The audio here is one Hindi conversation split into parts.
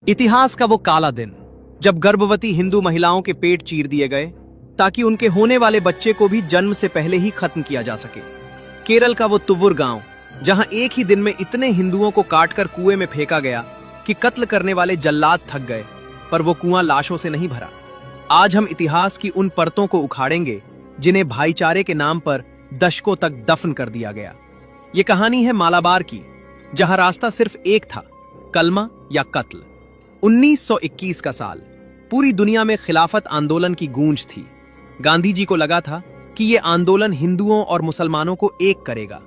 इतिहास का वो काला दिन जब गर्भवती हिंदू महिलाओं के पेट चीर दिए गए ताकि उनके होने वाले बच्चे को भी जन्म से पहले ही खत्म किया जा सके। केरल का वो तुव्वुर गांव जहां एक ही दिन में इतने हिंदुओं को काटकर कुएं में फेंका गया कि कत्ल करने वाले जल्लाद थक गए, पर वो कुआं लाशों से नहीं भरा। आज हम इतिहास की उन परतों को उखाड़ेंगे जिन्हें भाईचारे के नाम पर दशकों तक दफन कर दिया गया। ये कहानी है मालाबार की, जहां रास्ता सिर्फ एक था, कलमा या कत्ल। 1921 का साल, पूरी दुनिया में खिलाफत आंदोलन की गूंज थी। गांधी जी को लगा था कि यह आंदोलन हिंदुओं और मुसलमानों को एक करेगा,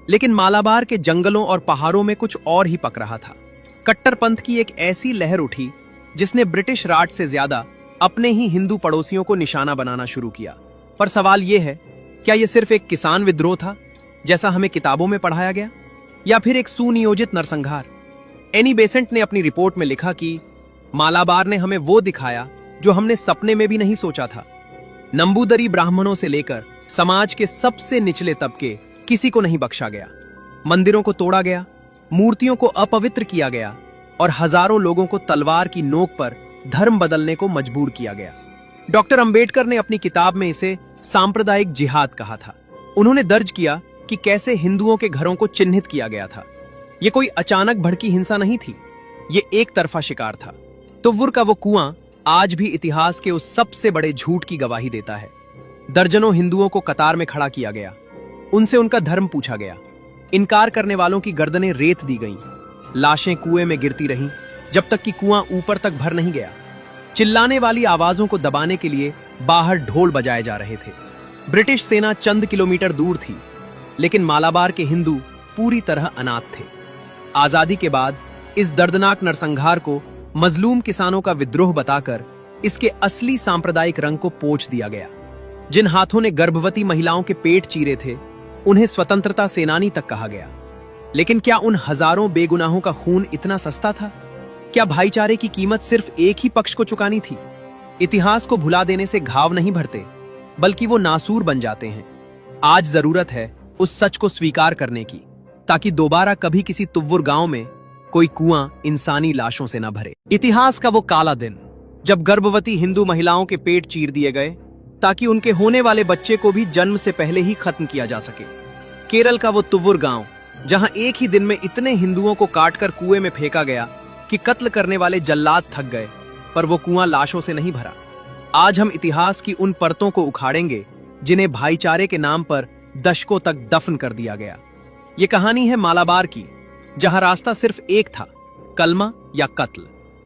लेकिन मालाबार के जंगलों और पहाड़ों में कुछ और ही पक रहा था। कट्टरपंथ की एक ऐसी लहर उठी जिसने ब्रिटिश राज से ज्यादा अपने ही हिंदू पड़ोसियों को निशाना बनाना शुरू किया। पर सवाल यह है, क्या यह सिर्फ एक किसान विद्रोह था जैसा हमें किताबों में पढ़ाया गया, या फिर एक सुनियोजित नरसंहार? एनी बेसेंट ने अपनी रिपोर्ट में लिखा कि मालाबार ने हमें वो दिखाया जो हमने सपने में भी नहीं सोचा था। नंबूदरी ब्राह्मणों से लेकर समाज के सबसे निचले तबके, किसी को नहीं बख्शा गया। मंदिरों को तोड़ा गया, मूर्तियों को अपवित्र किया गया और हजारों लोगों को तलवार की नोक पर धर्म बदलने को मजबूर किया गया। डॉक्टर अंबेडकर ने अपनी किताब में इसे सांप्रदायिक जिहाद कहा था। उन्होंने दर्ज किया कि कैसे हिंदुओं के घरों को चिन्हित किया गया था। यह कोई अचानक भड़की हिंसा नहीं थी, ये एक तरफा शिकार था। तुव्वुर का वो कुआं आज भी इतिहास के उस सबसे बड़े झूठ की गवाही देता है। दर्जनों हिंदुओं को कतार में खड़ा किया गया, उनसे उनका धर्म पूछा गया। इनकार करने वालों की गर्दनें रेत दी गईं, लाशें कुएं में गिरती रहीं जब तक कि कुआं ऊपर तक भर नहीं गया। चिल्लाने वाली आवाजों को दबाने के लिए बाहर ढोल बजाए जा रहे थे। ब्रिटिश सेना चंद किलोमीटर दूर थी, लेकिन मालाबार के हिंदू पूरी तरह अनाथ थे। आजादी के बाद इस दर्दनाक नरसंहार को मजलूम किसानों का विद्रोह बताकर इसके असली सांप्रदायिक रंग को पोंछ दिया गया। जिन हाथों ने गर्भवती महिलाओं के पेट चीरे थे, उन्हें स्वतंत्रता सेनानी तक कहा गया। लेकिन क्या उन हजारों बेगुनाहों का खून इतना सस्ता था? क्या भाईचारे की कीमत सिर्फ एक ही पक्ष को चुकानी थी? इतिहास को भुला देने से घाव नहीं भरते, बल्कि वो नासूर बन जाते हैं। आज जरूरत है उस सच को स्वीकार करने की, ताकि दोबारा कभी किसी तुव्वुर गांव में कोई कुआं इंसानी लाशों से न भरे। इतिहास का वो काला दिन जब गर्भवती हिंदू महिलाओं के पेट चीर दिए गए ताकि उनके होने वाले बच्चे को भी जन्म से पहले ही खत्म किया जा सके। केरल का वो तुव्वुर गांव जहां एक ही दिन में इतने हिंदुओं को काटकर कुएं में फेंका गया कि कत्ल करने वाले जल्लाद थक गए, पर वो कुआं लाशों से नहीं भरा। आज हम इतिहास की उन परतों को उखाड़ेंगे जिन्हें भाईचारे के नाम पर दशकों तक दफन कर दिया गया। ये कहानी है मालाबार की, जहां रास्ता सिर्फ एक था, कलमा या कत्ल।